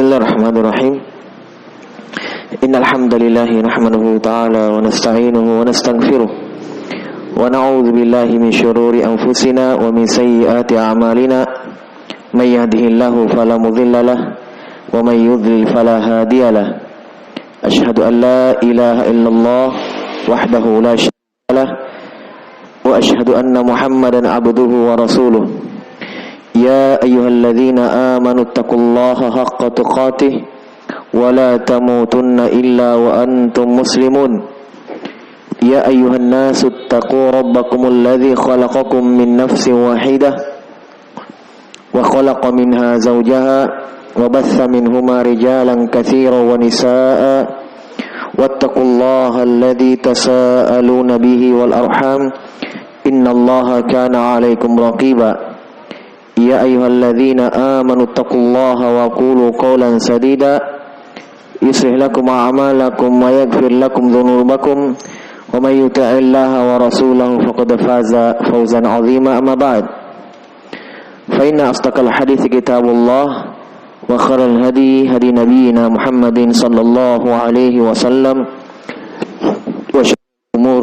Bismillahirrahmanirrahim. Innal hamdalillah nahmaduhu ta'ala wa nasta'inuhu wa nastaghfiruh wa na'udzu billahi min shururi anfusina wa min sayyiati a'malina. May yahdihillahu fala mudilla lahu wa may yudlil fala hadiya lahu. Asyhadu an la ilaha illallah wahdahu la syarika lahu wa asyhadu anna Muhammadan abduhu wa rasuluh. Ya ayyuhalladzina amanu taqullaha haqqa tuqatih wa la tamutunna illa wa antum muslimun. Ya ayyuhan nasu taqu rabbakumul ladzi khalaqakum min nafsin wahidah wa khalaqa minha zawjaha wa batha minhuma rijalan katsiran wa nisaa'a wattaqullaha alladzi tasaaluna bihi wal arham innallaha kana 'alaikum raqiba. Ya ayyuhalladzina amanu taqullaha wa qulu qawlan sadida yuslih lakum a'malakum wa yaghfir lakum dhunubakum wa may yuti'illaha wa rasulahu faqad faza fawzan 'azima. Amma ba'd, fa inna asdaqal hadithi kitabullah wa khairal hadi hadi nabiyyina Muhammadin sallallahu alaihi wasallam wa syarrul umur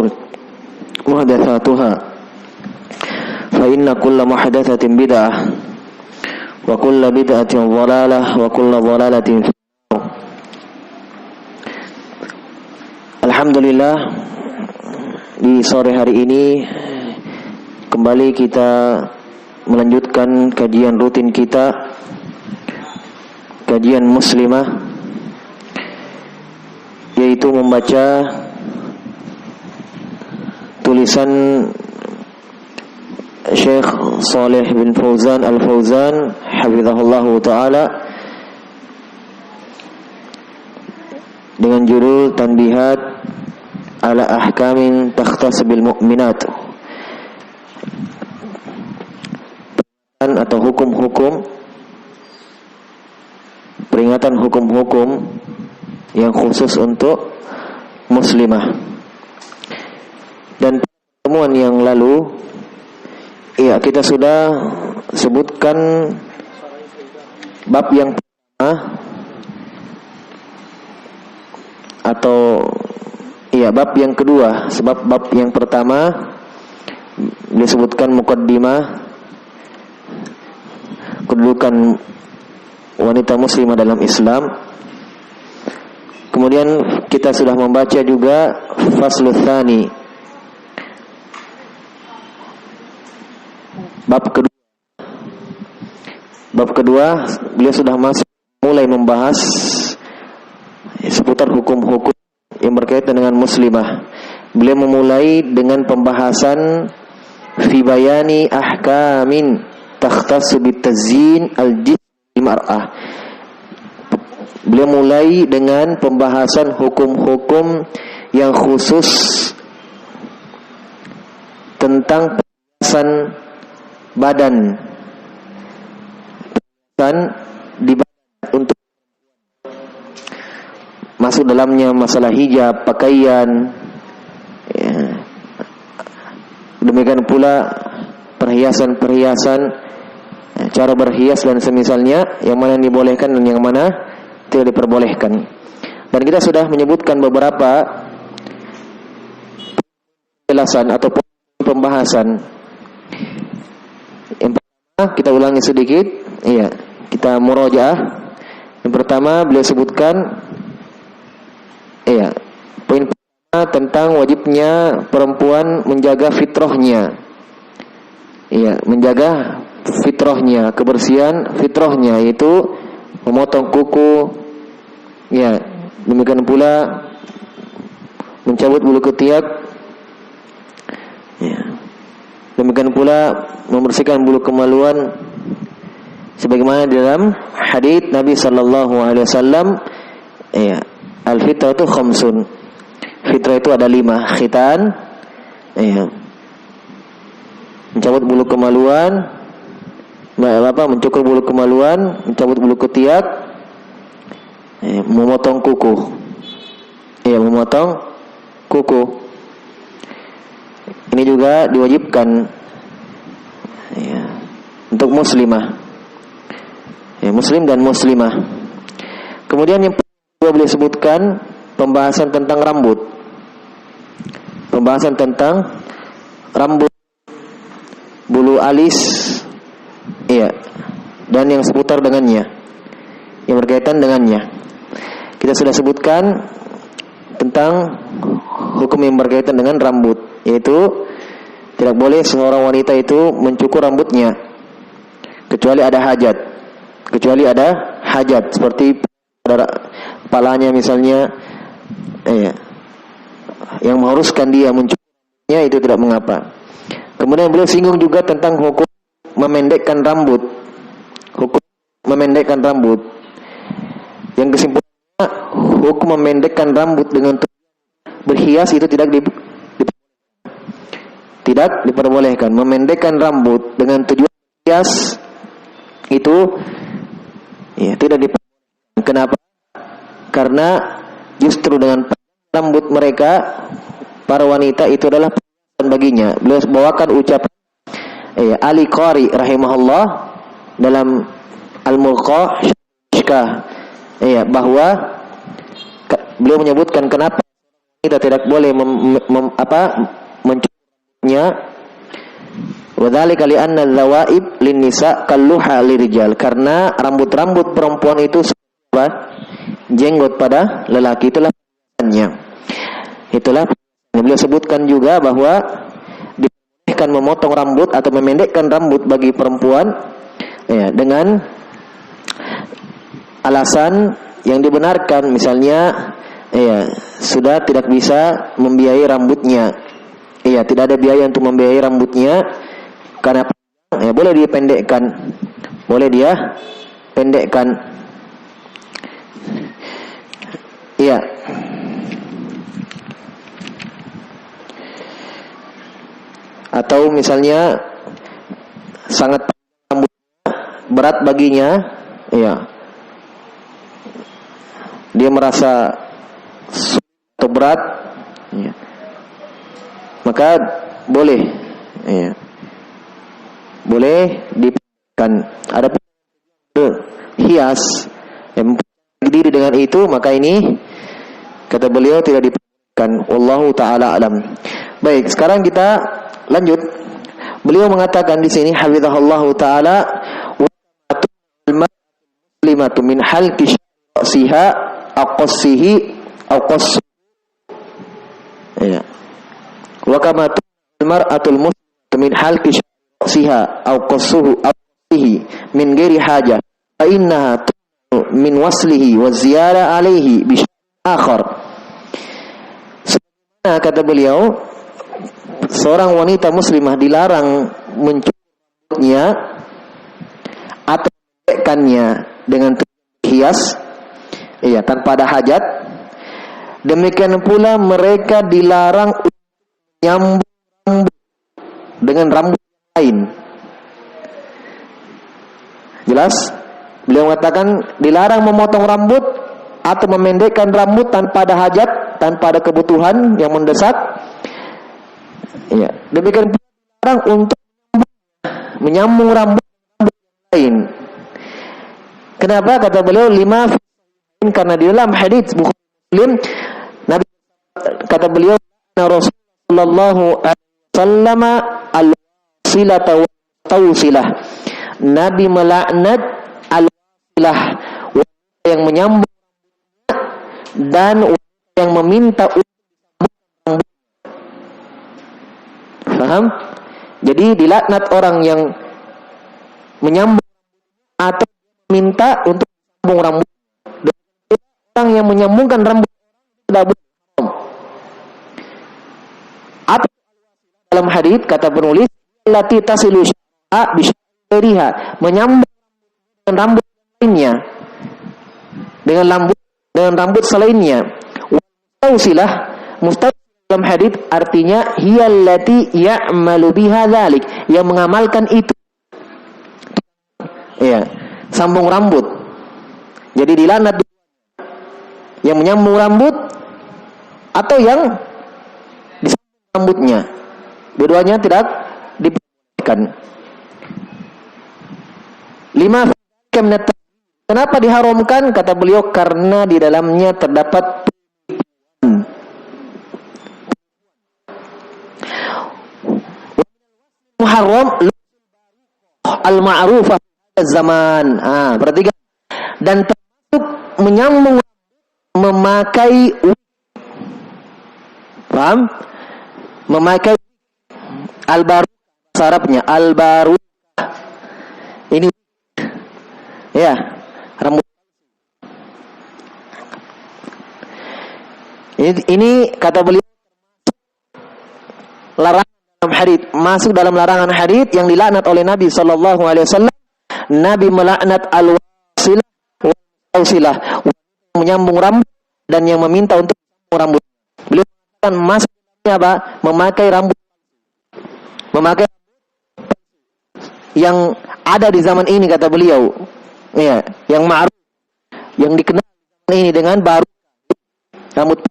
muhdatsatuha fa inna kulla muhdatsatin bid'ah wa kulla bid'atin dhalalah wa kulla dhalalatin fi an-nar. Alhamdulillah, di sore hari ini kembali kita melanjutkan kajian rutin kita, kajian muslimah, yaitu membaca tulisan Syekh Shalih bin Fauzan Al-Fauzan hafizahullahu ta'ala dengan judul Tanbihat ala ahkamin takhtasabil mu'minat, atau hukum-hukum, peringatan hukum-hukum yang khusus untuk muslimah. Dan pertemuan yang lalu kita sudah sebutkan bab yang pertama, atau bab yang kedua. Sebab bab yang pertama disebutkan muqaddimah, kedudukan wanita muslimah dalam Islam. Kemudian kita sudah membaca juga faslul tsani, bab kedua beliau sudah mulai membahas seputar hukum-hukum yang berkaitan dengan muslimah. Beliau memulai dengan pembahasan fi bayani ahkamin takhtassu bitazyin al-jism mar'ah. Beliau mulai dengan pembahasan hukum-hukum yang khusus tentang perhiasan badan, di badan, untuk masuk dalamnya masalah hijab, pakaian, demikian pula perhiasan-perhiasan, cara berhias dan semisalnya, yang mana yang dibolehkan dan yang mana tidak diperbolehkan. Dan kita sudah menyebutkan beberapa penjelasan atau pembahasan. Yang pertama kita ulangi sedikit, kita murajaah. Yang pertama beliau sebutkan poin pertama tentang wajibnya perempuan menjaga fitrahnya. Menjaga fitrahnya, kebersihan fitrahnya, yaitu memotong kuku, demikian pula mencabut bulu ketiak, demikian pula membersihkan bulu kemaluan, sebagaimana di dalam hadits Nabi sallallahu alaihi wasallam, al-fitratu khamsun. Fitrah itu ada 5. Khitan, mencabut bulu kemaluan, mencukur bulu kemaluan, mencabut bulu ketiak, memotong kuku. Memotong kuku. Ini juga diwajibkan untuk muslimah. Muslim dan muslimah. Kemudian yang kedua beliau sebutkan pembahasan tentang rambut. Pembahasan tentang rambut, bulu alis, iya, dan yang seputar dengannya, yang berkaitan dengannya. Kita sudah sebutkan tentang hukum yang berkaitan dengan rambut, yaitu tidak boleh seorang wanita itu mencukur rambutnya kecuali ada hajat. Kecuali ada hajat, seperti pada kepalanya misalnya, yang mengharuskan dia mencukurnya, itu tidak mengapa. Kemudian beliau singgung juga tentang hukum memendekkan rambut. Hukum memendekkan rambut. Yang kesimpulannya, hukum memendekkan rambut dengan berhias itu tidak diperbolehkan. Memendekkan rambut dengan tujuan hias itu tidak diperbolehkan. Kenapa? Karena justru dengan rambut mereka, para wanita, itu adalah perhiasan baginya. Beliau bawakan ucapan Ali Qari rahimahullah dalam Al-Mulqah bahwa beliau menyebutkan kenapa kita tidak boleh mencukurnya. Wadzalika li'anna dzawaib lin-nisa kalluha lirijal, karena rambut-rambut perempuan itu jenggot pada lelaki, itulah perbedaannya. Itulah beliau sebutkan juga bahwa dibolehkan memotong rambut atau memendekkan rambut bagi perempuan dengan alasan yang dibenarkan, misalnya sudah tidak bisa membiayai rambutnya, tidak ada biaya untuk membiayai rambutnya, karena boleh dia pendekkan, atau misalnya sangat rambutnya berat baginya, dia merasa atau berat, maka boleh dipendekkan. Ada hias yang diri dengan itu, maka ini kata beliau tidak dipendekkan. Wallahu taala alam. Baik, sekarang kita lanjut. Beliau mengatakan di sini hafizahullahu taala, limatu min halqi syasiha aqassihi aqass. Wa kama al-mar'atul muslimatu min halqi syasiha aqassuhu aqassihi min ghairi haja fa innaha min waslihi wa ziyara alaihi bi akhar. Sebagaimana kata beliau, seorang wanita muslimah dilarang mencukurnya atau memendekkannya dengan hias, tanpa ada hajat. Demikian pula mereka dilarang nyambung rambut dengan rambut lain. Jelas? Beliau mengatakan dilarang memotong rambut atau memendekkan rambut tanpa ada hajat, tanpa ada kebutuhan yang mendesak. Demikian pula dilarang untuk menyambung rambut lain. Kenapa? Kata beliau, karena di dalam hadits Bukhari Muslim, Nabi kata beliau, Rasulullah SAW al-silata wa tawsilah. Nabi melaknat al-silah, yang menyambung dan yang meminta rambut. Paham? Jadi dilaknat orang yang menyambung atau minta untuk menyambung rambut. Orang yang menyambungkan rambut tidak boleh. Atau dalam hadis kata penulis, lati tasilu sya'a bisyariha, menyambung rambut lainnya dengan rambut selainnya. Tausilah, mustaqil dalam hadis artinya hiyallati ya'malu biha dzalik, yang mengamalkan itu. Sambung rambut. Jadi dilaknat yang menyambung rambut atau yang disambung rambutnya. Dua-duanya tidak diperbolehkan. 5 Kenapa diharamkan? Kata beliau, karena di dalamnya terdapat muharram al-ma'rufah zaman. Perhatikan. Dan termasuk menyambung memakai, paham? Memakai al-baru, Arabnya al-baru. Ini ya, rambut. Ini kata beliau larangan dalam hadits, masuk dalam larangan hadits yang dilaknat oleh Nabi sallallahu alaihi wasallam. Nabi melaknat al-wasilah wal-wasilah, menyambung rambut dan yang meminta untuk rambut. Beliau mengatakan masuknya apa? Memakai rambut. Memakai yang ada di zaman ini, kata beliau. Ya, yang ma'ruf, yang dikenal ini dengan baru rambut.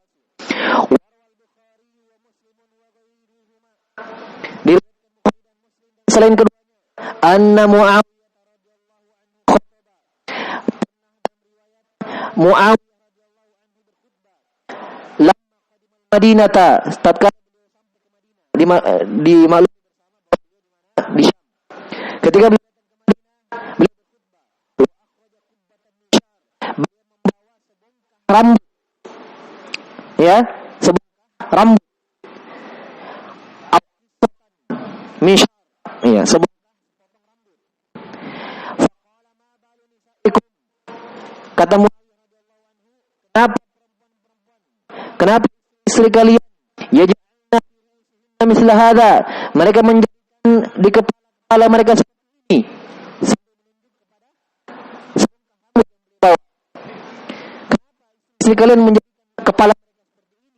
Selain kedua, anna Muawiyah la Madinata, tatkala di maklum di Syam. Ketika beliau rambut, ya, sebongkah rambut, misyar, ya, sebongkah. Kata Muawiyah, kenapa istri kalian yaj'alna misla hadza, mereka menjadikan di kepala mereka seperti ini. Istri kalian menjadikan kepala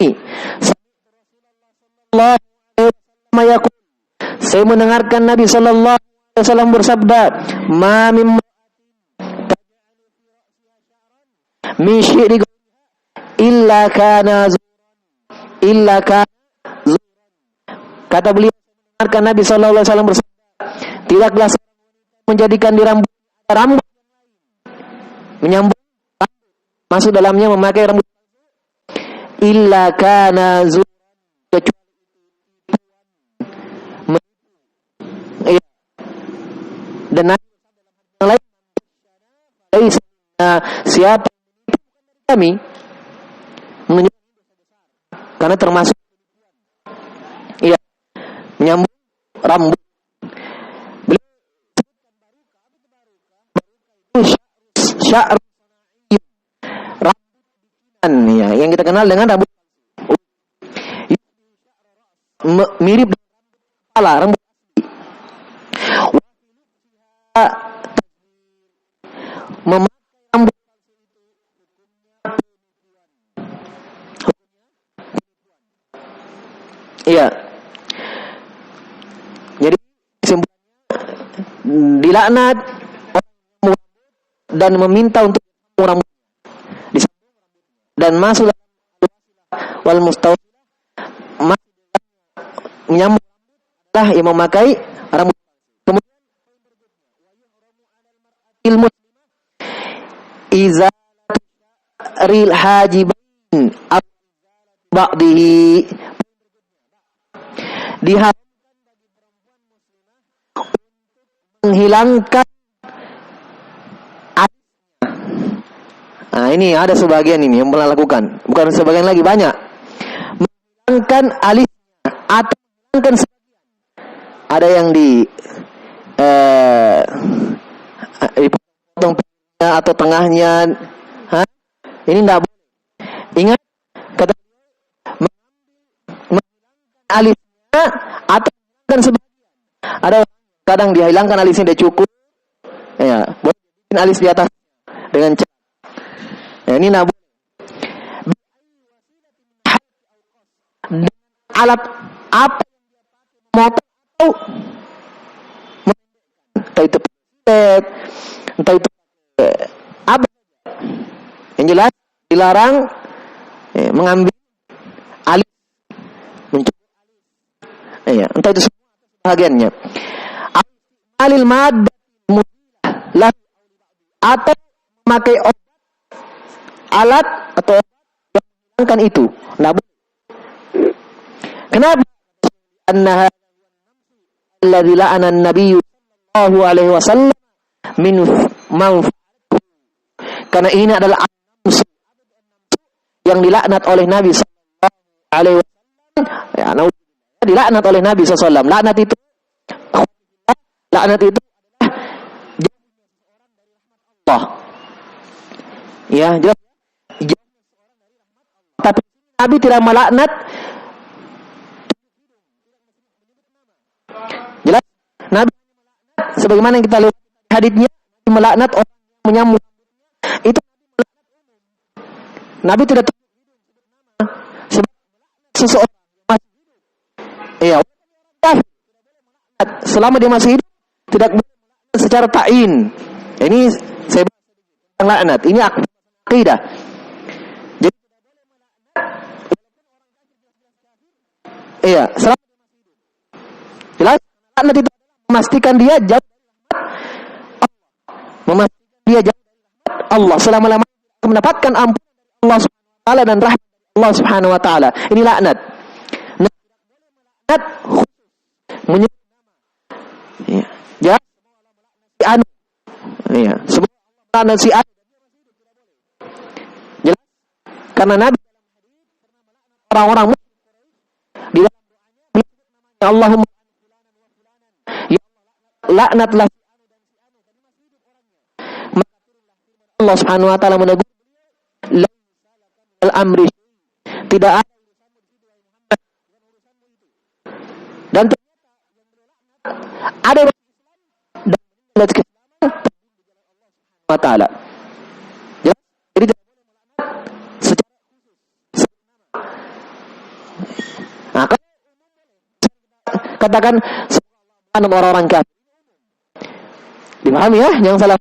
ini. Saya mendengarkan Nabi sallallahu alaihi wasallam bersabda, "Ma min syiri illa kana kata beliau, mendengarkan Nabi sallallahu alaihi wasallam bersabda, tidaklah menjadikan di rambut menyambung masuk dalamnya memakai rambut illa kana dan yang lain siapa kami karena termasuk menyambung rambut. Sya'ru rambut ya, yang kita kenal dengan rambut mirip kepala rambut. Memakai rambut iya. Jadi dilaknat dan meminta untuk rambut dan masuk wal mustawfilah, menyambung yang memakai rambut. Kemudian ilmu izaril hajibain ba'dihi, diharamkan bagi perempuan muslimah menghilangkan alisnya. Nah, ini ada sebagian ini yang pernah lakukan, bukan sebagian lagi, banyak menghilangkan alisnya atau menghilangkan sebagian. Ada yang dipotong atau tengahnya. Ini tidak boleh. Ingat kata menghilangkan alisnya atau menghilangkan sebagian. Ada kadang dihilangkan alisnya dia cukup, ya, boleh alis di atas dengan cat. Ya, ini tidak boleh. Alat apa yang dia pakai, motor atau entah itu pet, entah itu apa, yang jelas dilarang mengambil alis, mencukur alis, entah itu semua bagiannya. Alil maddah mudilah atau memakai alat atau yang menghilangkan itu. Nah, kenapa? Anna alladzi la'ana an-nabiy sallallahu alaihi wasallam min karena ini adalah yang dilaknat oleh Nabi sallallahu alaihi wasallam. Ya, dilaknat oleh Nabi sallallahu alaihi wasallam. Laknat itu Allah. Ya, jelas. Tapi Nabi tidak melaknat. Jelas. Nabi sebagaimana yang kita lihat haditsnya melaknat orang yang menyambut. Itu Nabi tidak seseorang ya selama dia masih hidup tidak secara ta'in. Ini saya bilang laknat. Ini akidah. Jadi iya, selama jelas laknat itu memastikan dia jauh memastikan dia jauh Allah selama-lamanya mendapatkan ampun Allah Subhanahu wa taala dan rahmat Allah Subhanahu wa taala. Ini laknat. Laknat ya. Jangan si anu. Iya, sebut laknat si anu. Jelas? Karena Nabi orang-orang di dalam Allahumma ya laknatlah Allah Subhanahu wa taala menegur al-amri tidak dan ada dalam wa taala. Jadi secara katakan orang-orang kafir. Dipahami ya, jangan salah.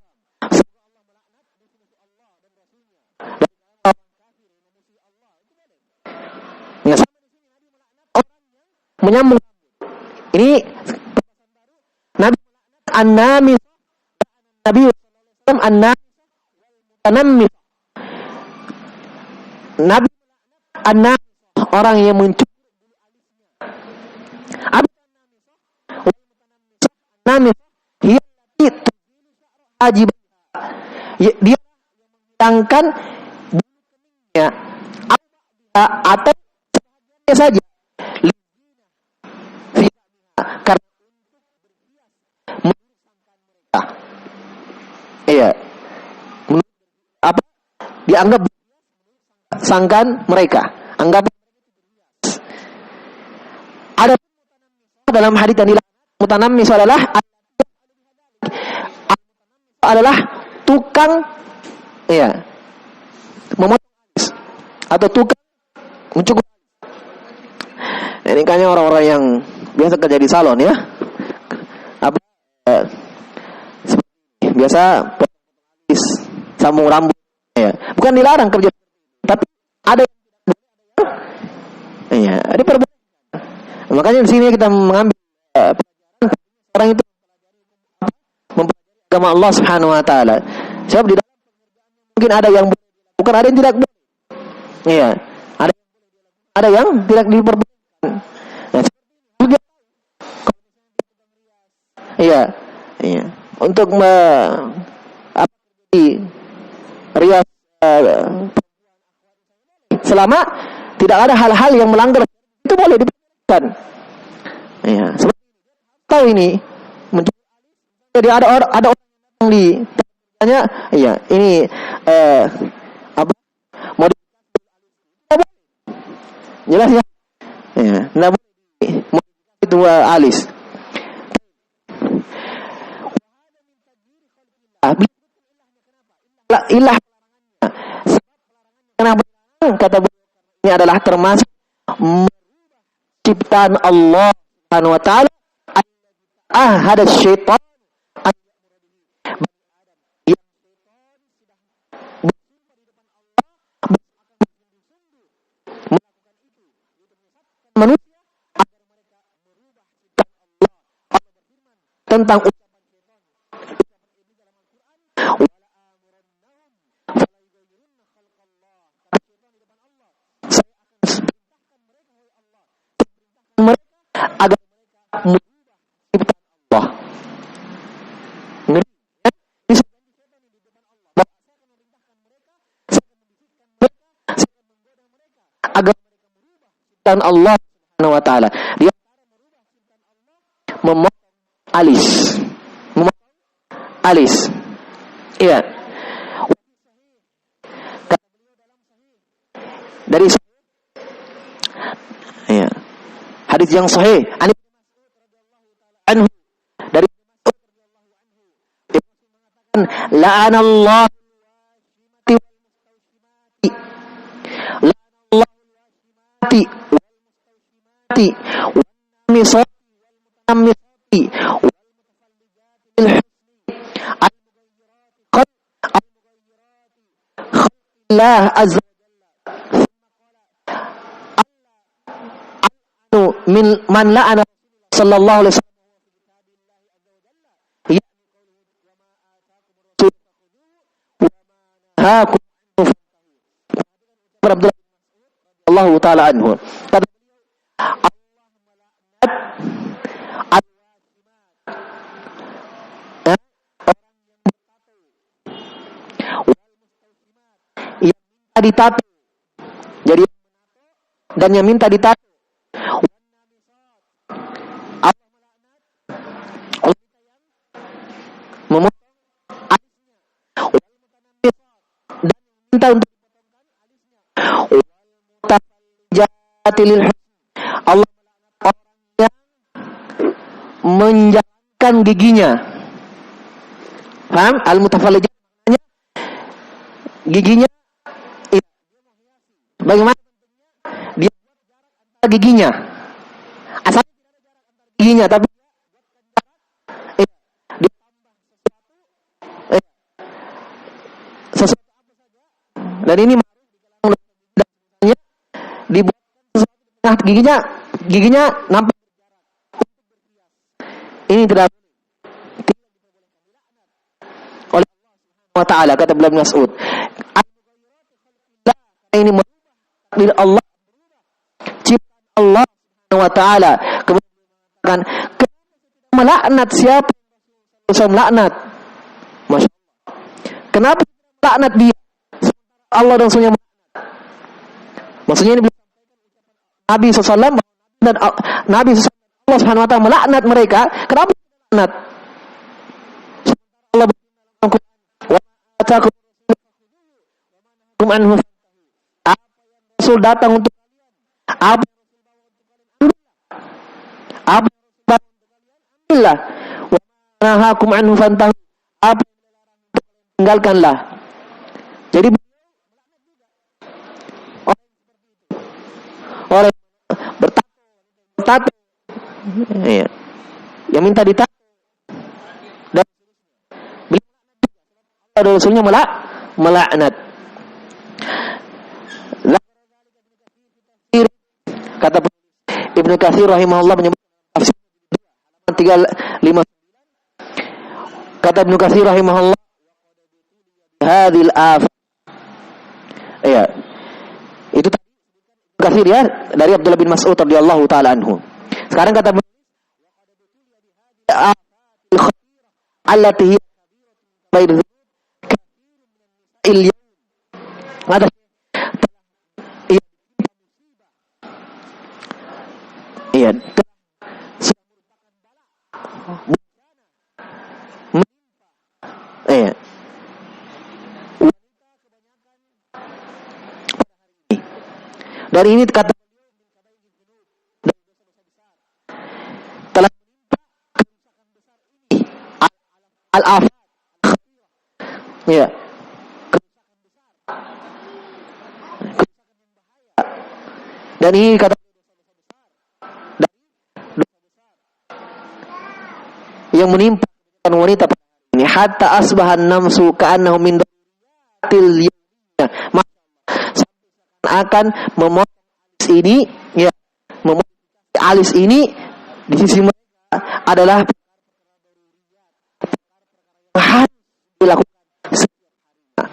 Menyambung ini Nabi an-nami Nabi an-nami Nabi an-nami orang yang mencuri nami wajib dia menghilangkan bulunya atau saja karena iya apa dianggap sangkan mereka anggap ada dalam hadits yang mutanammis adalah tukang ya memotong atau tukang mencukur. Ini kayaknya orang-orang yang biasa kerja di salon ya. Apa biasa sambung rambut ya. Bukan dilarang kerja tapi ada ya, ada perbuatan. Makanya di sini kita mengambil orang itu mempelajari agama Allah Subhanahu wa taala. Sebab di dalam mungkin ada yang bukan ada yang tidak boleh. Iya, ada yang tidak diperbolehkan. Iya, iya. Untuk rias selama tidak ada hal-hal yang melanggar itu boleh diperbolehkan. Iya, seperti tahu ini jadi ada orang yang ditanya, iya, ini apa mau jelas ya? Ya, enggak boleh itu alis. Ilah kenapa kata ini adalah termasuk ciptaan Allah Subhanahu wa taala ada syaitan manusia agar mereka merubah ciptaan Allah. Allah berfirman tentang ucapan ini dalam Al-Qur'an, wala amrunahum dan Allah Subhanahu wa taala. Dia memotong alis. Memotong alis. Iya. Dari iya. Hadis yang sahih anhu dari la'anallahu Allah azza min man la'ana sallallahu alaihi wasallam Allah taala anhu. Ditato. Jadi dan yang minta ditato. Memotong alisnya. Dan minta untuk jatilil Allah orang yang menjalankan giginya. Paham? Al-mutafallijat giginya. Bagaimana dia buat giginya? Asal giginya tapi sesuatu dan ini dibuat sesuatu giginya nampak. Ini tidak oleh Allah Taala, kata Ibnu Mas'ud. Ini takdir Allah, ciptaan Allah Subhanahu wa taala. Kemudian melaknat siapa? Saya melaknat. Masya Allah. Kenapa melaknat dia? Allah dan Rasulnya melaknat. Maksudnya ini Nabi SAW dan Nabi SAW Allah Subhanahu wa taala melaknat mereka. Kenapa melaknat? Allah berfirman, "Wa atakum anhu." Rasul datang untuk apa ambillah wa nahakum anhu fantahu, apa tinggalkanlah. Jadi orang bertato ya, yang minta ditato dan beliau Rasulnya melaknat. Kata Ibnu Katsir rahimahullah menyebut halaman 359. Kata Ibnu Katsir rahimahullah, hadhil af. Ya. Itu Ibnu Katsir ya, dari Abdullah bin Mas'ud radhiyallahu taala anhu. Sekarang kata allati ada iya dari ini kata telah al-afat ya dan ini kata yang menimpa wanita ini hatta asbahan namsu ka'annahu min datil akan memotong alis ini ya, memotong alis ini di sisi mereka adalah harus dilakukan setiap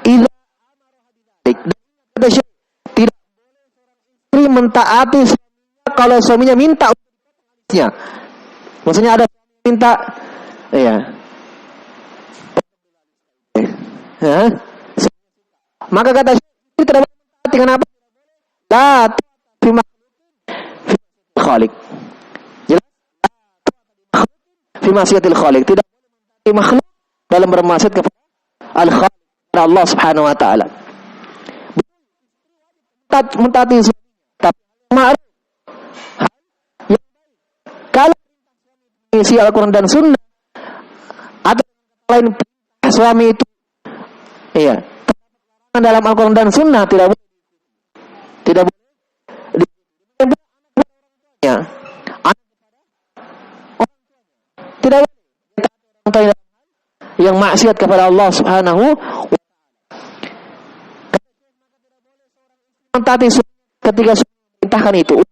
harinya. Tidak boleh seorang istri mentaati suaminya kalau suaminya minta untuk alisnya. Maksudnya ada minta ya. Maka kata Syekh tidak boleh mentaati. Kenapa? La fi khaliq. Jelas? Fi maksiatil khaliq. Tidak boleh mentaati makhluk dalam bermaksiat kepada al-khaliq, Allah Subhanahu wa taala. Mentaati tapi ma'ruf. Kalau isi Al-Quran dan Sunnah atau lain suami itu, iya, dalam Al-Quran dan Sunnah tidak boleh ya, tidak boleh yang maksiat kepada Allah Subhanahu wa taala. Mentaati ketika perintahkan itu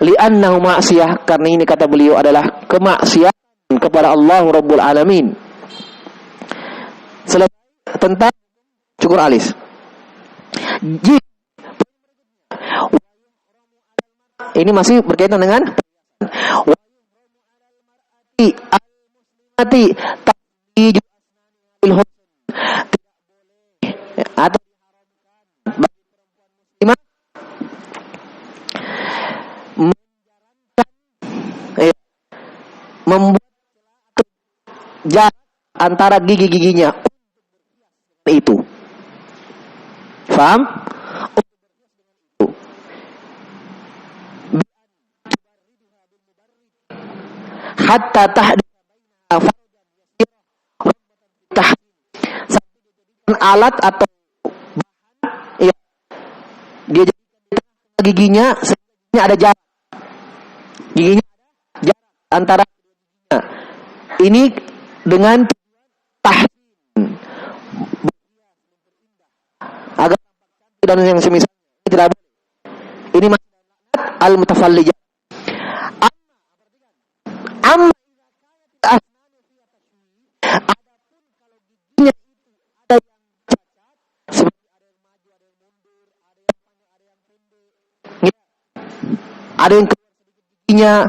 li'annahu ma'siyah, karena ini kata beliau adalah kemaksiatan kepada Allah Rabbul Alamin. Selesai tentang cukur alis. Ini masih berkaitan dengan atau membuat jarak antara gigi-giginya itu. Faham? Hatta alat atau ya, dia giginya ada jarak. Giginya ada jarak antara ini dengan agar dan yang semisal tidak boleh. Ini maksud al-mutafallijah. Ada yang giginya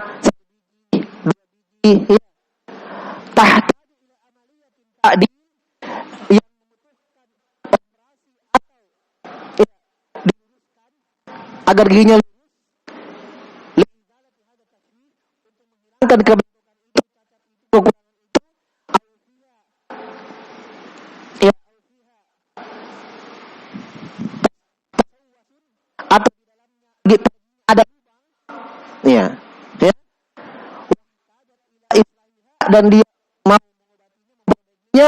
di agar giginya menghilangkan atau ada ya dan dia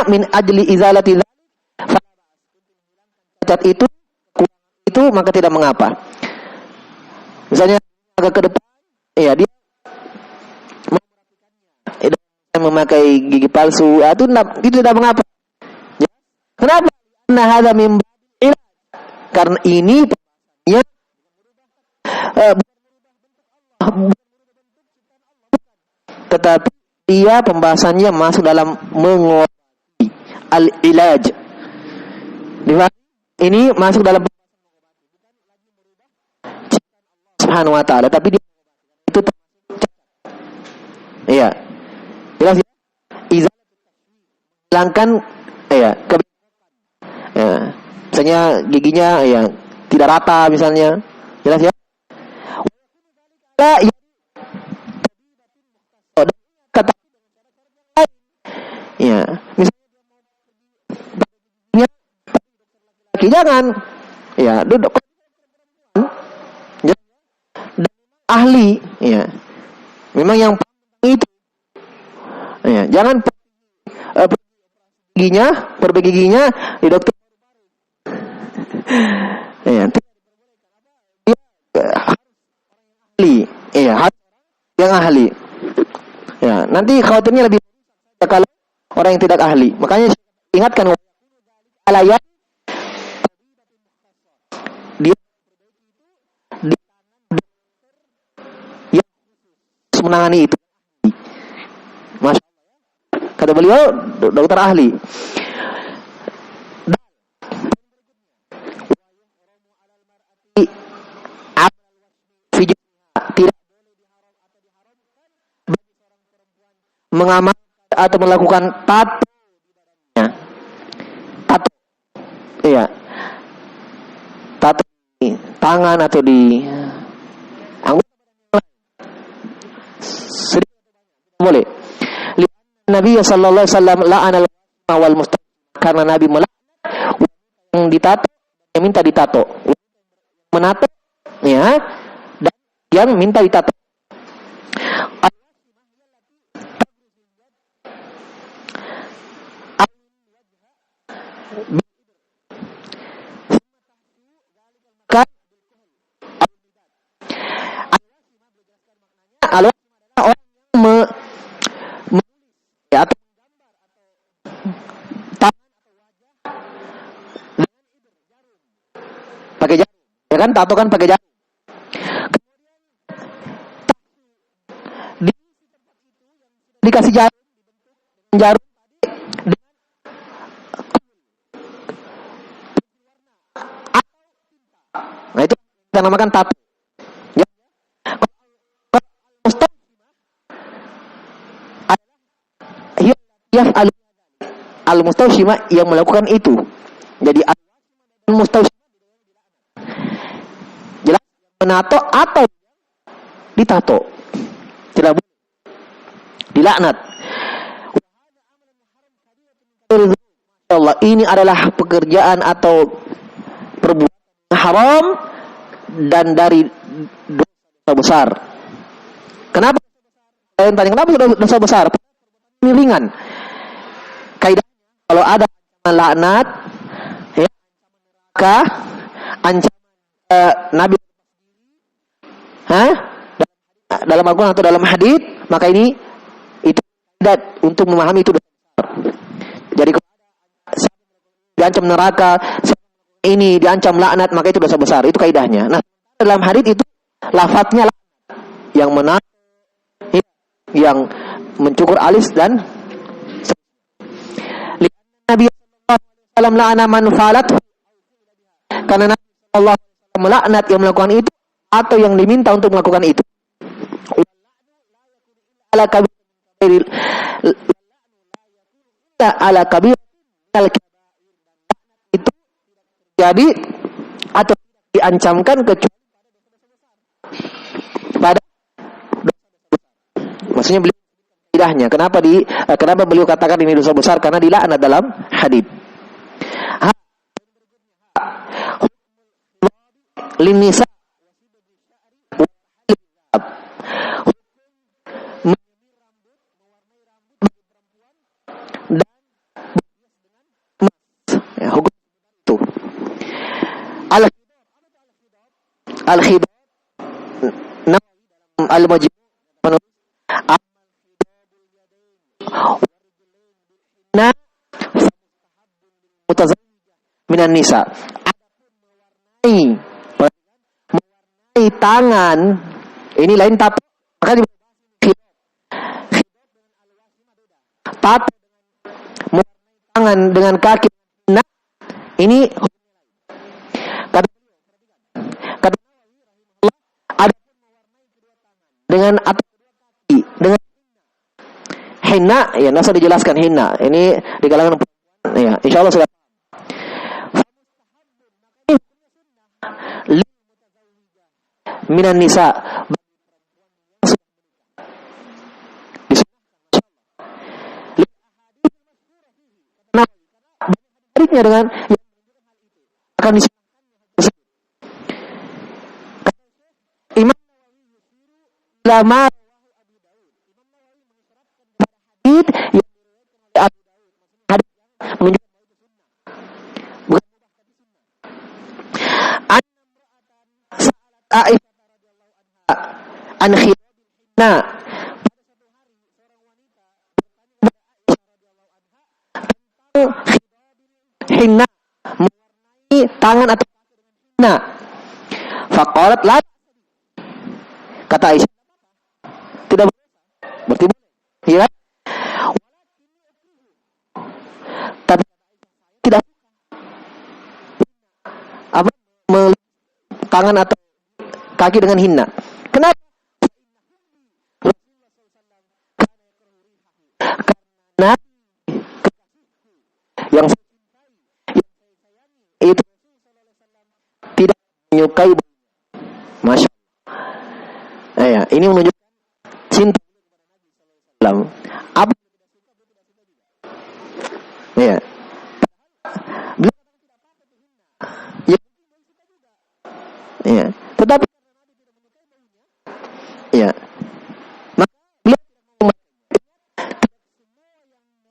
min ajli izalati cacat itu maka tidak mengapa. Misalnya agak ke depan ya dia memakai gigi palsu, itu tidak mengapa. Kenapa? Karena hadza min karena ini ya tetapi dia pembahasannya masuk dalam mengobati al-ilaj. Ini masuk dalam Subhanahu wa taala, tapi dia itu iya. Jelas ya? Hilangkan ya misalnya giginya ya tidak rata misalnya. Jelas ya? Ya, misalnya jangan ya duduk ahli ya. Memang yang itu ya, jangan perbaiki giginya di dokter ya. Ahli ya, yang ahli ya, nanti khawatirnya lebih kalau orang yang tidak ahli. Makanya ingatkan alayat dia menangani itu. Masya Allah. Kata beliau dokter ahli. Tidak mengamalkan atau melakukan tato tangan atau di anggota boleh. Nabi sallallahu alaihi wasallam la'anal wal mustaqim, karena Nabi melaknat yang ditato, yang minta ditato, menato ya, dan yang minta ditato. Orang yang ya, atau pakai jarum, ya kan, tato kan pakai jarum. Dikasih jarum nah itu kita namakan tato. Ya. Al-mustawshima yang melakukan itu. Jadi al-mustawshima jelas menato atau ditato. Tidak boleh. Dilaknat. Allah, ini adalah pekerjaan atau perbuatan haram dan dari dosa besar. Kenapa? Kalian tanya kenapa dosa besar? Ini ringan. Kaidah kalau ada ancaman laknat, ya, maka ancaman Nabi dalam Al-Quran atau dalam hadits, maka ini itu kaidah untuk memahami itu dosa besar. Jadi diancam neraka, ini diancam laknat, maka itu dosa besar. Itu kaidahnya. Nah, dalam hadits itu lafadznya yang menarik, yang mencukur alis dan Nabi sallallahu alaihi wasallam la'ana man falat, karena Nabi sallallahu alaihi wasallam melaknat yang melakukan itu atau yang diminta untuk melakukan itu. Ala kabir itu jadi atau diancamkan kecuali pada maksudnya beliau tidaknya. Kenapa beliau katakan ini dosa besar? Karena dilaknat dalam hadits. Linisa ya, hukum itu al-khidab al-majmu' minan nisa, mewarnai tangan ini lain tato, maka tato mewarnai tangan dengan kaki, nah ini kata ada dengan atau kaki dengan henna, ya nasa dijelaskan henna ini di kalangan ya insyaallah sudah minan nisa baliknya dengan akan Imam ulama hadits an khidna hinna mewarnai tangan atau hinna. Faqalat la, kata Aisyah tidak boleh, berarti boleh, ya. Tapi tidak apa tangan atau kaki dengan hinna. Kenapa? Karena yang itu tidak menyukai Ini menunjukkan cinta Islam. Apa? Ya. Ya. Tetapi ya. Maka beliau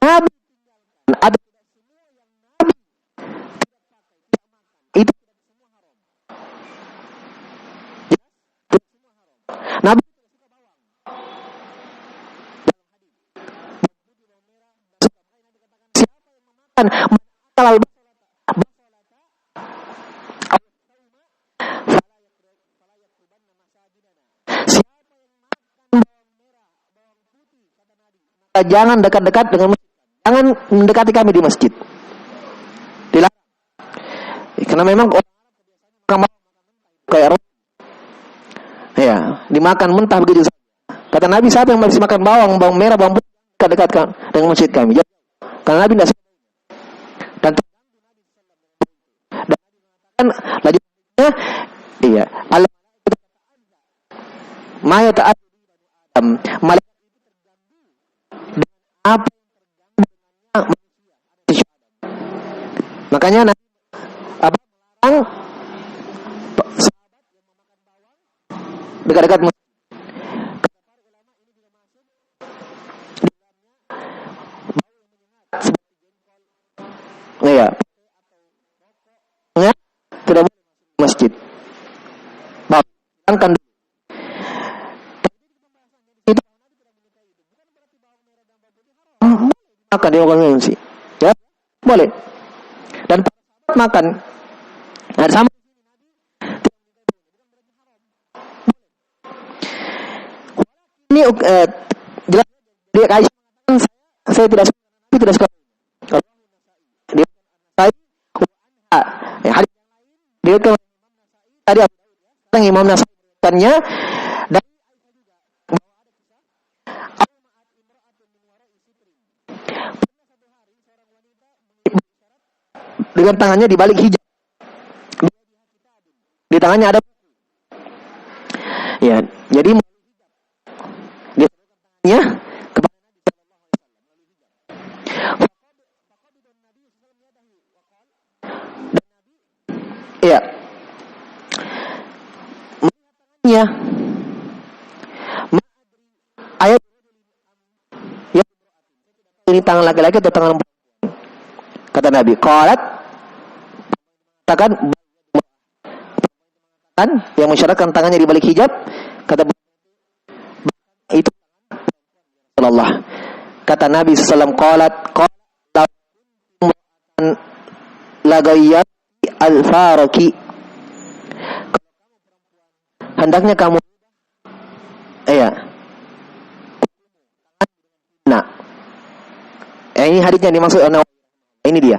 Nabi ada itu Nabi kan halal jangan dekat-dekat dengan masjid. Jangan mendekati kami di masjid. Dilarang. Karena memang orang kayak ya, dimakan mentah begitu saja. Kata Nabi, siapa yang masih makan bawang merah, bawang putih dekat-dekat dengan masjid kami. Karena Nabi tidak dan lanjutnya iya, Allah ma ta'am malaikat apa makanya apa orang dekat-dekat ya tidak boleh masjid bahkan itu akan dikonsumsi ya boleh dan makan nah, sama ini jelas dia kayak saya tidak suka dia ya hadis dia ke tadi apa Imam Nasai dan dengan tangannya di balik hijab. Di tangannya ada ya, jadi dia tangannya kepada ya. Ya. Ayat ya, ini tangan laki-laki atau tangan perempuan? Kata Nabi, qalat katakan yang mensyaratkan tangannya di balik hijab kata itu Allah. Kata Nabi sallallahu qalat lagayyat al-faraki hendaknya kamu ya nah ini hadisnya dimaksud ini dia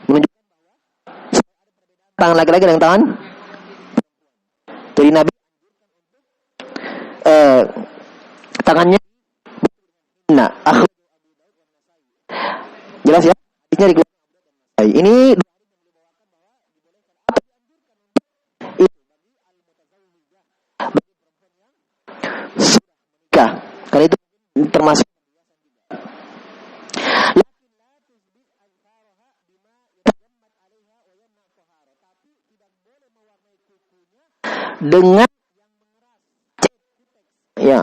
menunjukkan tangan laki-laki dengan tangan jadi Nabi tangannya nah jelas ya hadisnya dikeluarkan ini karena itu termasuk dengan ya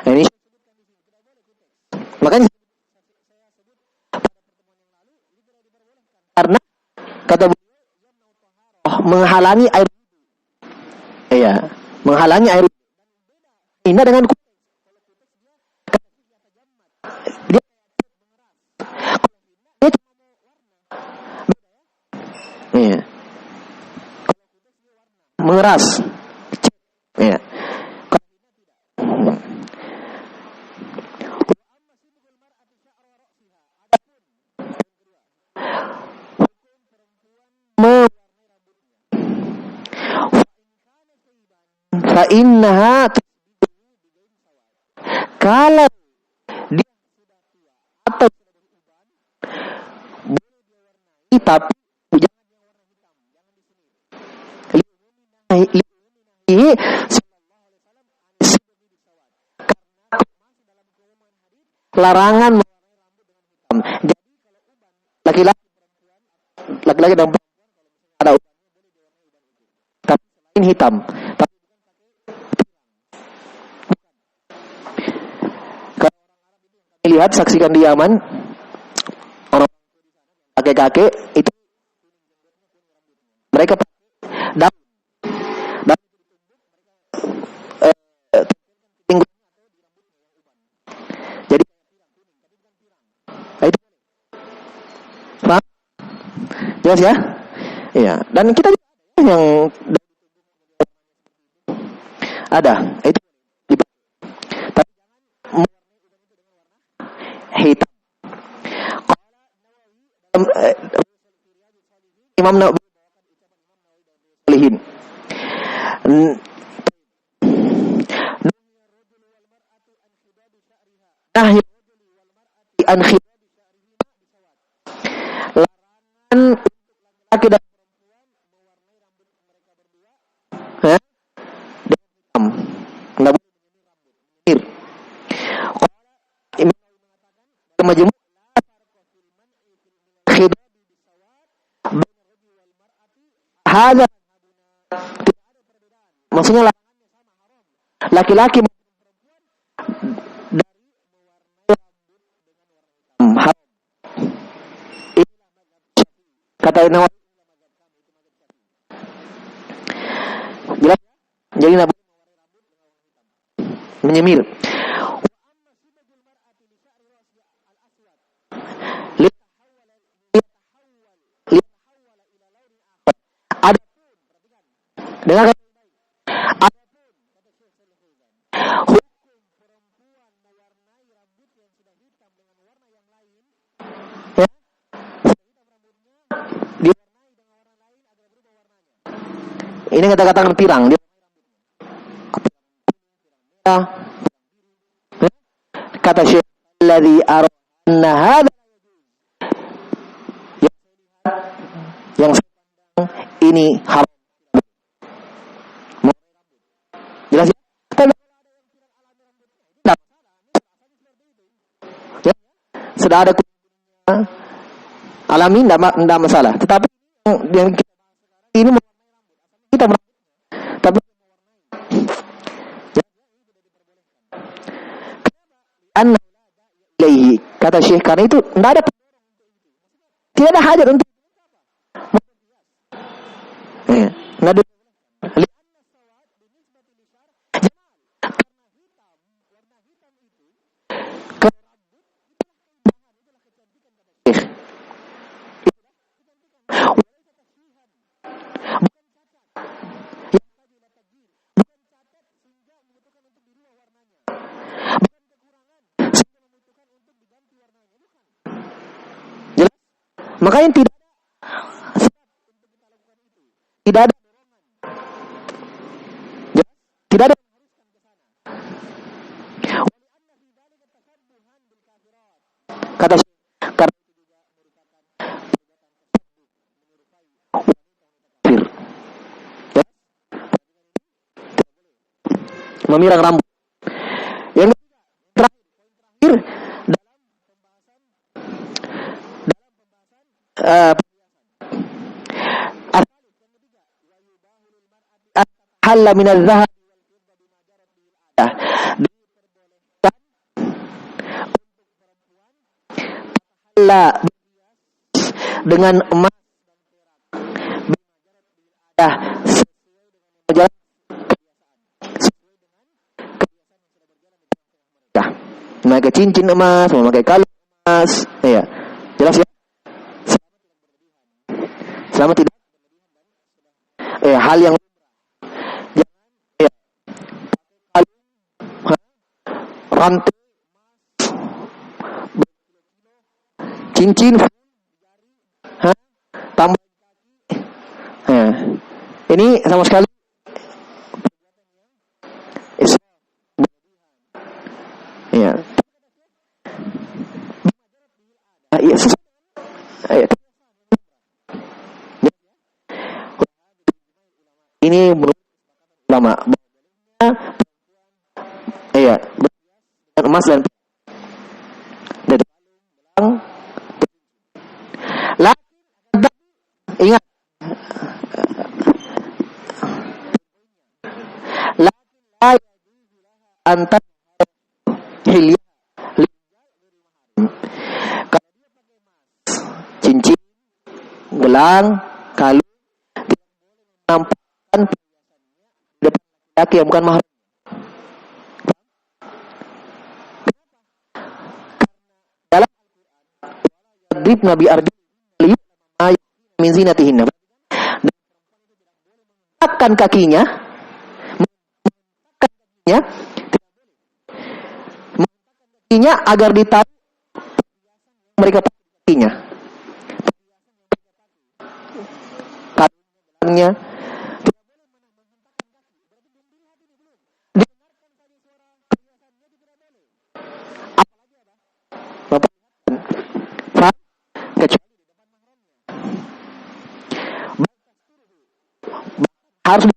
ini makanya karena kata menghalangi air ya menghalangi air ini dengan dia ya mengeras ya fa innaha kalau dia atau tapi jangan Nabi larangan jadi laki-laki dan ada tapi selain hitam. Tapi kalau lihat saksikan di Yaman orang kakek-kakek itu mereka daun jadi itu paham? Jelas ya? Iya. Dan kita yang ada itu tapi hitam. Imam Nawawi lihin. Nah, an larangan laki dan perempuan mewarnai rambut mereka berdua dengan hitam. Enggak boleh menyisir. Imam Nawawi mengatakan dalam Majmu' tidak ada perbedaan. Maksudnya larangannya sama haram. Laki-laki maupun perempuan dari mewarnai rambut dengan warna hitam haram. Inilah mazhab Syafi'i. Kata Nawawi jelas ya? Jadi Nabi mewarnai rambut dengan warna hitam. Menyemir. Dengarkan baik. Adapun kata Syekh Shalih Fauzan, hukum perempuan mewarnai rambut yang sudah hitam dengan warna yang lain, ya, sudah hitam rambutnya diwarnai dengan warna lain agar berubah warnanya. Ini kata-kata pirang, dia merah. Kata Syekh alladzi arana hadza yang saya pandang ini haram. Jelas ya? Tapi ya, sudah ada alami tidak masalah. Tetapi yang kita bahas sekarang ini kita tapi anna ilaihi kata Syekh karena itu tidak ada hajat untuk nada makanya tidak ada tidak ada kata karena itu juga merupakan memirang rambut. Yang terakhir dalam pembahasan halla min az-zahab wal fidda bima jarat bil adah. Diperbolehkan untuk perempuan halla dengan emas dan perak bima jarat bil adah sesuai dengan yang berjalan kebiasaan. Sesuai dengan kebiasaan yang sudah berjalan di tengah mereka. Memakai cincin emas, memakai kalung emas, ya. Jelas ya? Selama tidak hal yang rantai cincin tambah ini sama sekali ya ini menurut ulama emas dan ingat, antar hilyah cincin, gelang, kalung tidak menampakkan depan laki yang bukan mahram. Dalam Al-Qur'an Nabi Ardi min zinatihinna, akan kakinya agar ditahu mereka pakinya. Katanya harus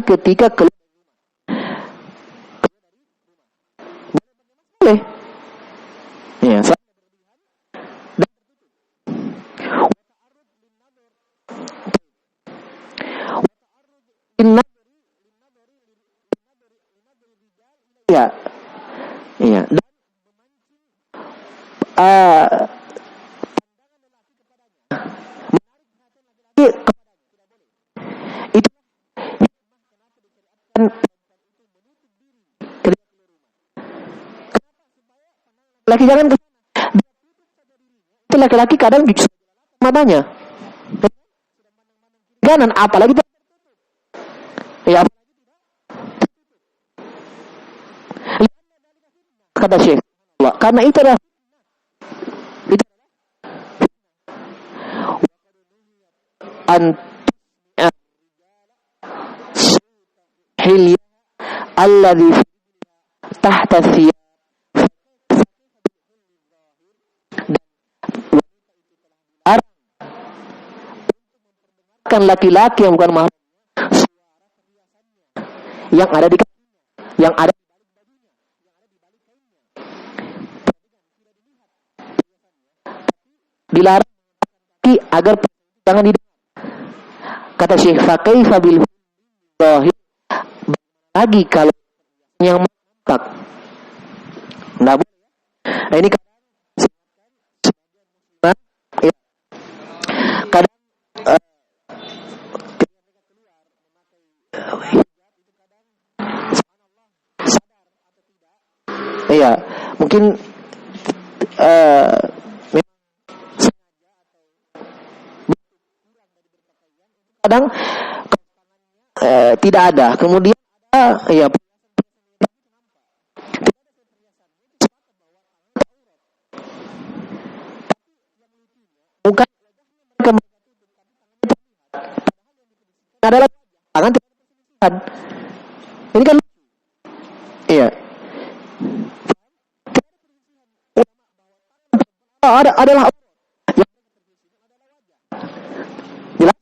ketika keluar boleh ya ya iya itu laki jangan itu laki-laki kadang matanya ganan apalagi ya kata Syekh karena itu adalah hilyah alladhi tahta thiyab kan laki-laki yang bukan mahram yang ada di yang ada dilarang agar jangan didengar. Kata Syekh fa kaifa bil zahir, lagi kalau yang nampak. Nah, ini kadang iya, mungkin kadang tidak ada. Kemudian ya bukan adalah tangan tidak. Ini kan iya. Adalah jelas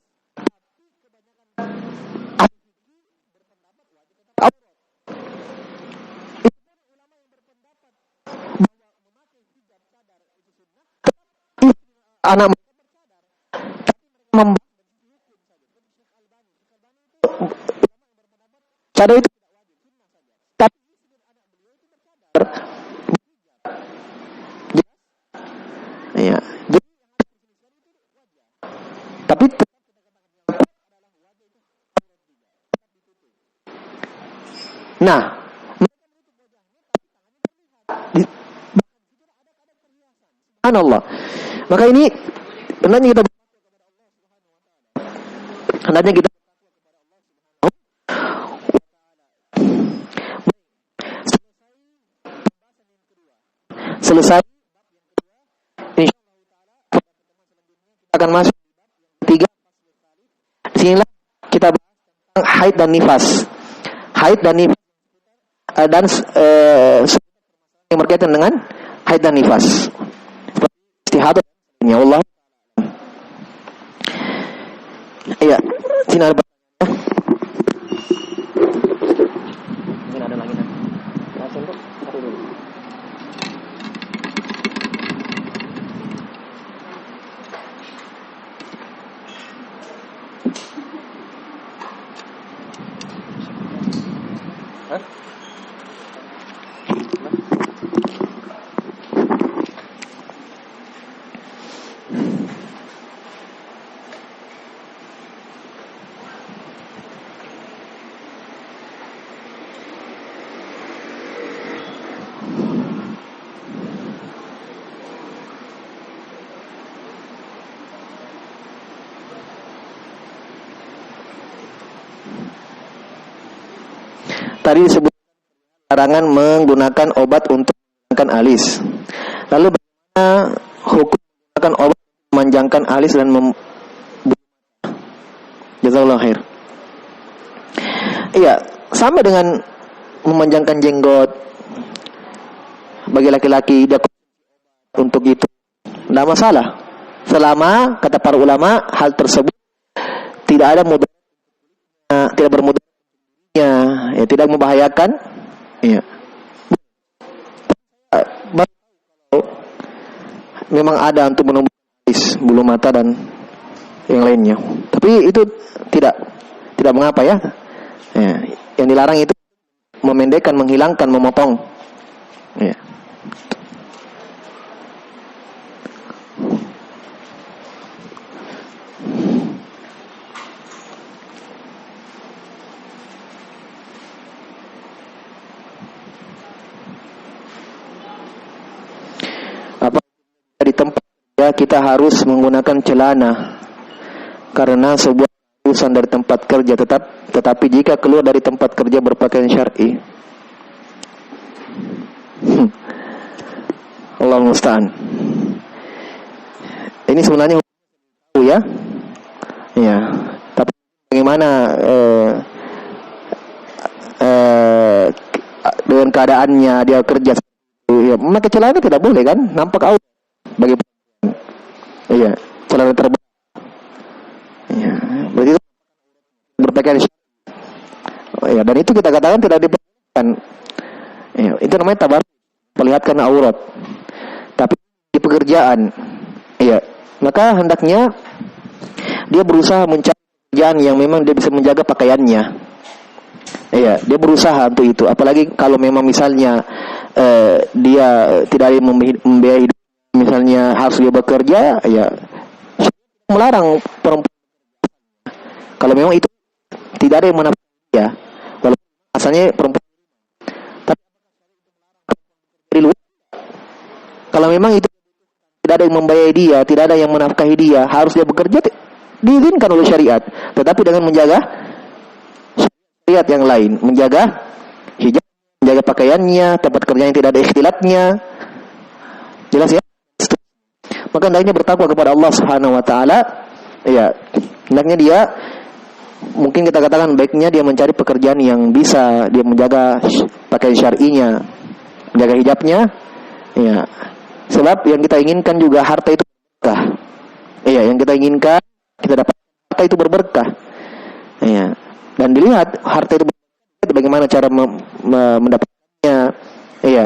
anak cadar itu ya. Tapi nah subhanallah. Maka ini hendaknya kita selesai insyaallah akan masuk tiga. Disinilah kita bahas tentang haid dan nifas. Haid dan nifas dan yang berkaitan dengan haid dan nifas. Istihadah ya Allah. Iya, sini ada pertanyaan. Mungkin ada lagi nanti. Langsung tuh, taruh dulu. Hah? Tadi disebut larangan menggunakan obat untuk memanjangkan alis. Lalu bagaimana hukum menggunakan obat untuk memanjangkan alis dan jazakallahu khair. Iya, sama dengan memanjangkan jenggot. Bagi laki-laki dia untuk itu tidak masalah. Selama kata para ulama hal tersebut tidak ada mudaratnya, tidak bermudaratnya, ya, tidak membahayakan. Ya. Memang ada untuk menumbuh alis, bulu mata dan yang lainnya. Tapi itu tidak mengapa ya. Ya. Yang dilarang itu memendekkan, menghilangkan, memotong. Ya. Di tempat ya kita harus menggunakan celana karena sebuah urusan dari tempat kerja, tetapi jika keluar dari tempat kerja berpakaian syar'i, Allahu musta'an. Ini sebenarnya ya, ya. Tapi bagaimana dengan keadaannya dia kerja, ya, memakai celana tidak boleh kan, nampak aurat bagi iya celana terbuka. Iya, berarti itu berpakaian ya, dan itu kita katakan tidak diperbolehkan. Ya, itu namanya tabarruj, perlihatkan aurat. Tapi di pekerjaan, iya, maka hendaknya dia berusaha mencari pekerjaan yang memang dia bisa menjaga pakaiannya. Iya, dia berusaha untuk itu. Apalagi kalau memang misalnya dia tidak ada membiayai hidup, misalnya harus dia bekerja, ya melarang perempuan. Kalau memang itu tidak ada yang menafkahi dia, walaupun asalnya perempuan. Tapi dari luar, kalau memang itu tidak ada yang membiayai dia, tidak ada yang menafkahi dia, harus dia bekerja, diizinkan oleh syariat. Tetapi dengan menjaga syariat yang lain, menjaga hijab, menjaga pakaiannya, tempat kerjanya tidak ada ikhtilatnya. Jelas ya? Maka hendaknya bertakwa kepada Allah Subhanahu wa taala. Ya, hendaknya dia, mungkin kita katakan baiknya dia mencari pekerjaan yang bisa dia menjaga pakaian syar'inya, menjaga hijabnya. Ya. Sebab yang kita inginkan juga harta itu berberkah. Iya, yang kita inginkan kita dapat harta itu berberkah. Iya. Dan dilihat harta itu berberkah, bagaimana cara mendapatkannya. Iya.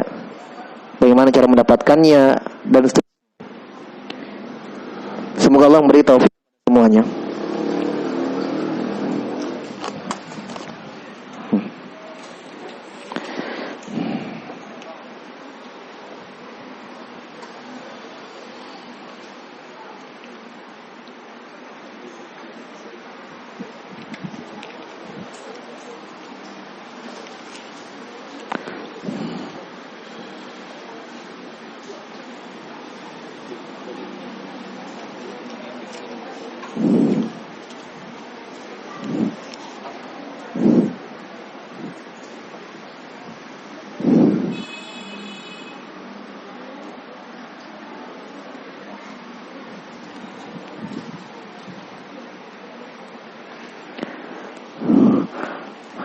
Bagaimana cara mendapatkannya dan semoga Allah memberi taufik semuanya.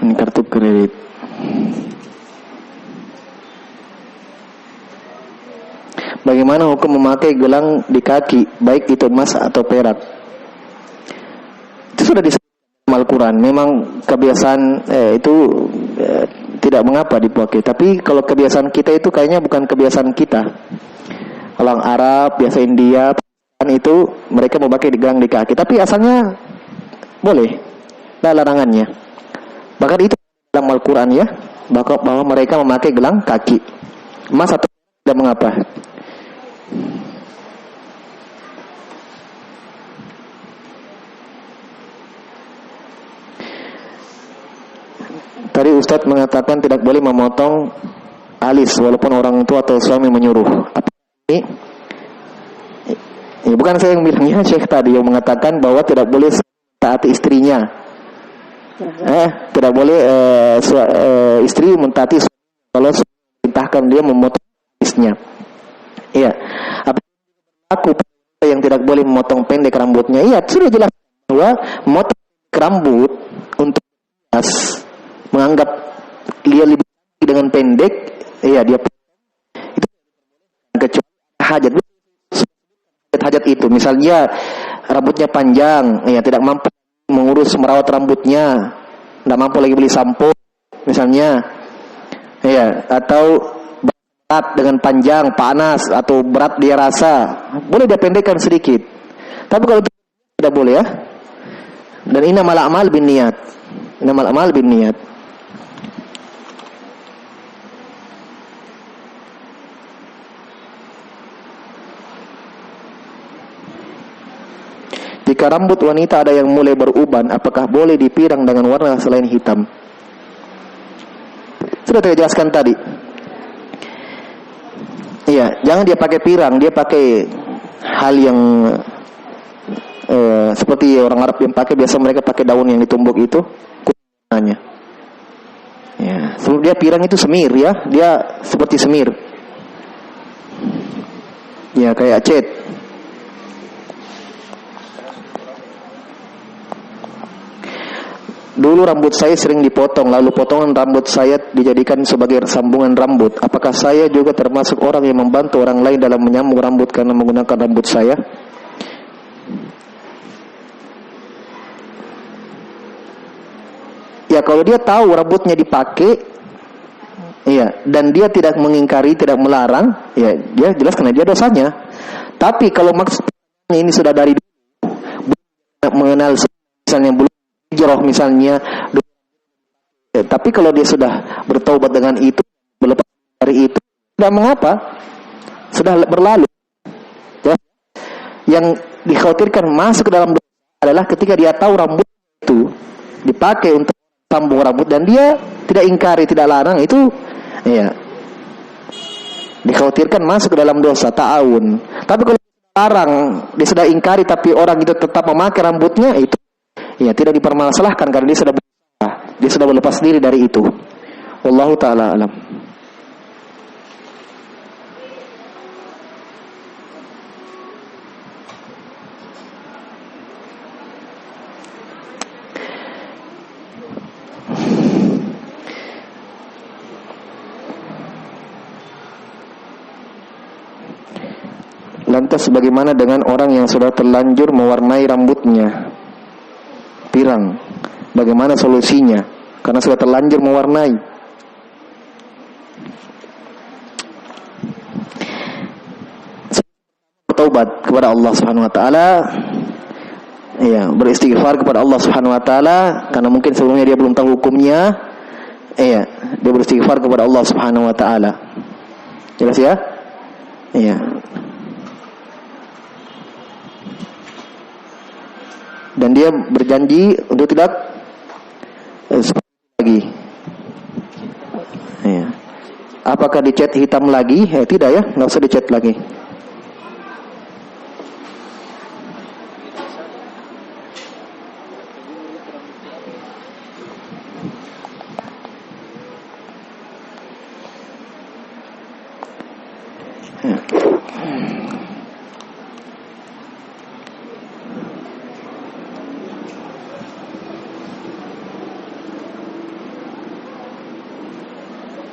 Ini kartu kredit. Bagaimana hukum memakai gelang di kaki, baik itu emas atau perak? Itu sudah disebut dalam Al-Quran. Memang kebiasaan itu tidak mengapa dipakai. Tapi kalau kebiasaan kita itu kayaknya bukan kebiasaan kita. Orang Arab, biasa India, itu mereka memakai gelang di kaki. Tapi asalnya boleh, tidak larangannya. Bahkan itu dalam Al-Quran ya, bahwa mereka memakai gelang kaki. Emas atau tidak mengapa. Tadi Ustadz mengatakan tidak boleh memotong alis walaupun orang tua atau suami menyuruh. Apa ini? Ya, bukan saya yang bilangnya, Syekh tadi yang mengatakan bahwa tidak boleh taati istrinya. Tidak boleh istri mentaati kalau perintahkan dia memotong alisnya. Iya. Apa aku yang tidak boleh memotong pendek rambutnya? Iya, sudah jelas bahwa memotong rambut untuk menganggap dia lebih dengan pendek, iya dia itu kecuali hajat itu. Misalnya rambutnya panjang, ya tidak mampu mengurus merawat rambutnya, tidak mampu lagi beli sampo, misalnya, ya, atau berat dengan panjang, panas atau berat dia rasa, boleh dia pendekkan sedikit. Tapi kalau tidak boleh ya. Dan innamal a'mal binniyat. Innamal a'mal binniyat. Jika rambut wanita ada yang mulai beruban, apakah boleh dipirang dengan warna selain hitam? Sudah saya jelaskan tadi. Iya, jangan dia pakai pirang, dia pakai hal yang seperti orang Arab yang pakai, biasa mereka pakai daun yang ditumbuk itu, warnanya. Ya, sebelum dia pirang itu semir ya, dia seperti semir. Ya, kayak cat. Dulu rambut saya sering dipotong, lalu potongan rambut saya dijadikan sebagai sambungan rambut. Apakah saya juga termasuk orang yang membantu orang lain dalam menyambung rambut karena menggunakan rambut saya? Ya, kalau dia tahu rambutnya dipakai, iya, dan dia tidak mengingkari, tidak melarang, ya dia jelas karena dia dosanya. Tapi kalau maksudnya ini sudah dari mengenal misalnya belum hijrah misalnya, tapi kalau dia sudah bertaubat dengan itu, berlepas dari itu, tidak mengapa, sudah berlalu. Ya. Yang dikhawatirkan masuk ke dalam dosa adalah ketika dia tahu rambut itu dipakai untuk sambung rambut dan dia tidak ingkari, tidak larang, itu ya dikhawatirkan masuk ke dalam dosa ta'awun. Tapi kalau larang, dia sudah ingkari tapi orang itu tetap memakai rambutnya, itu ya tidak dipermasalahkan karena dia sudah berlepas diri dari itu. Wallahu taala alam. Lantas bagaimana dengan orang yang sudah terlanjur mewarnai rambutnya? Pirang. Bagaimana solusinya? Karena sudah terlanjur mewarnai. Bertaubat kepada Allah Subhanahu wa taala. Ya, beristighfar kepada Allah Subhanahu wa taala karena mungkin sebelumnya dia belum tahu hukumnya. Iya, dia beristighfar kepada Allah Subhanahu wa taala. Jelas ya? Iya. Dan dia berjanji untuk tidak lagi. Ya. Apakah dicat hitam lagi? Tidak ya, nggak usah dicat lagi.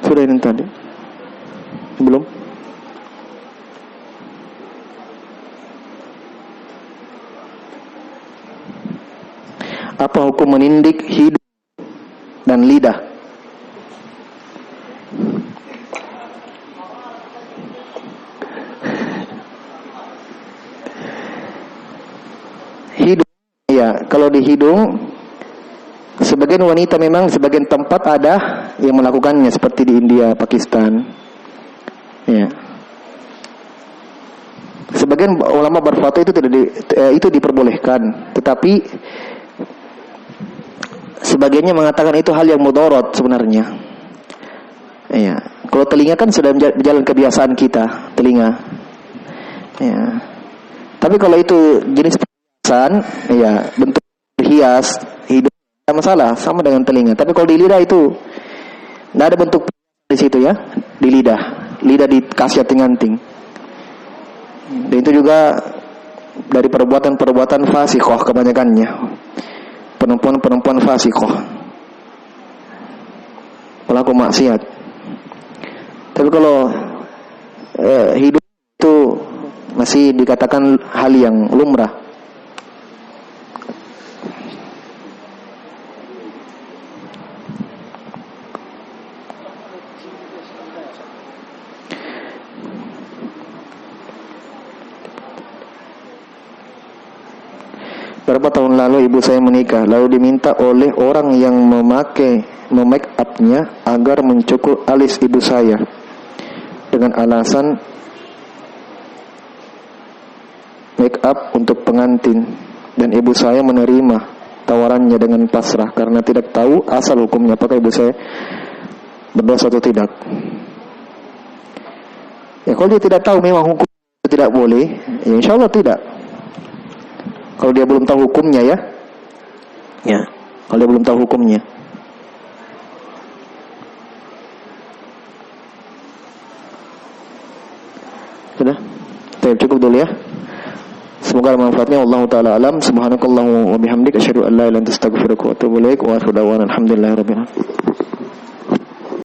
Sudah ini tadi? Belum? Apa hukum menindik hidung dan lidah? Hidung, ya, kalau di hidung, sebagian wanita memang sebagian tempat ada yang melakukannya seperti di India, Pakistan. Ya. Sebagian ulama berfatwa itu itu diperbolehkan, tetapi sebagiannya mengatakan itu hal yang mudarat sebenarnya. Ya. Kalau telinga kan sudah berjalan kebiasaan kita, telinga. Ya. Tapi kalau itu jenis perhiasan, ya, bentuk hias, hidung tidak masalah, sama dengan telinga. Tapi kalau di lidah itu tidak ada bentuk di situ ya, di lidah dikasih anting-anting. Dan itu juga dari perbuatan-perbuatan fasiqah kebanyakannya. Perempuan-perempuan fasiqah, pelaku maksiat. Tapi kalau hidup itu masih dikatakan hal yang lumrah. Beberapa tahun lalu ibu saya menikah, lalu diminta oleh orang yang memake up-nya agar mencukur alis ibu saya dengan alasan make up untuk pengantin, dan ibu saya menerima tawarannya dengan pasrah karena tidak tahu asal hukumnya, apakah ibu saya berdosa atau tidak. Ya, kalau dia tidak tahu memang hukum tidak boleh, ya insya Allah tidak. Kalau dia belum tahu hukumnya ya. Ya, kalau dia belum tahu hukumnya. Sudah? Cukup dulu ya. Semoga manfaatnya. Wallahu taala alam. Subhanakallahumma wa bihamdika asyhadu an la ilaha illa anta astaghfiruka wa atubu ilaik wa akhiru da'wana alhamdulillahirabbil alamin.